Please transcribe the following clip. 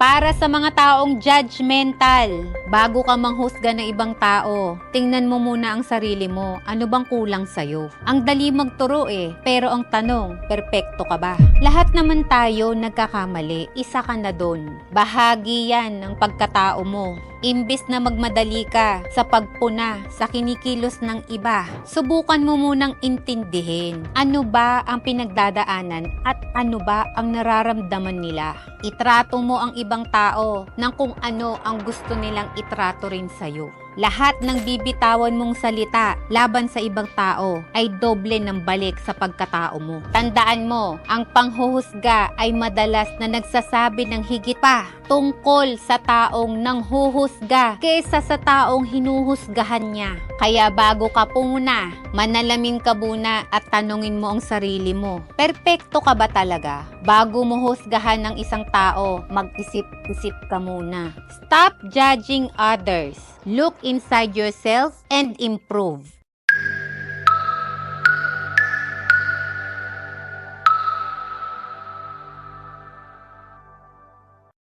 Para sa mga taong judgmental, bago ka manghusga ng ibang tao, tingnan mo muna ang sarili mo. Ano bang kulang sa'yo? Ang dali magturo pero ang tanong, perpekto ka ba? Lahat naman tayo nagkakamali, isa ka na doon. Bahagi yan ng pagkatao mo. Imbis na magmadali ka sa pagpuna sa kinikilos ng iba, subukan mo munang intindihin ano ba ang pinagdadaanan at ano ba ang nararamdaman nila. Itrato mo ang ibang tao ng kung ano ang gusto nilang itrato rin sa'yo. Lahat ng bibitawan mong salita laban sa ibang tao ay doble ng balik sa pagkatao mo. Tandaan mo, ang panghuhusga ay madalas na nagsasabi ng higit pa tungkol sa taong nanghuhusga kaysa sa taong hinuhusgahan niya. Kaya bago ka pumuna, manalamin ka muna at tanungin mo ang sarili mo. Perpekto ka ba talaga? Bago mo husgahan ng isang tao, mag-isip-isip ka muna. Stop judging others. Look inside yourself and improve.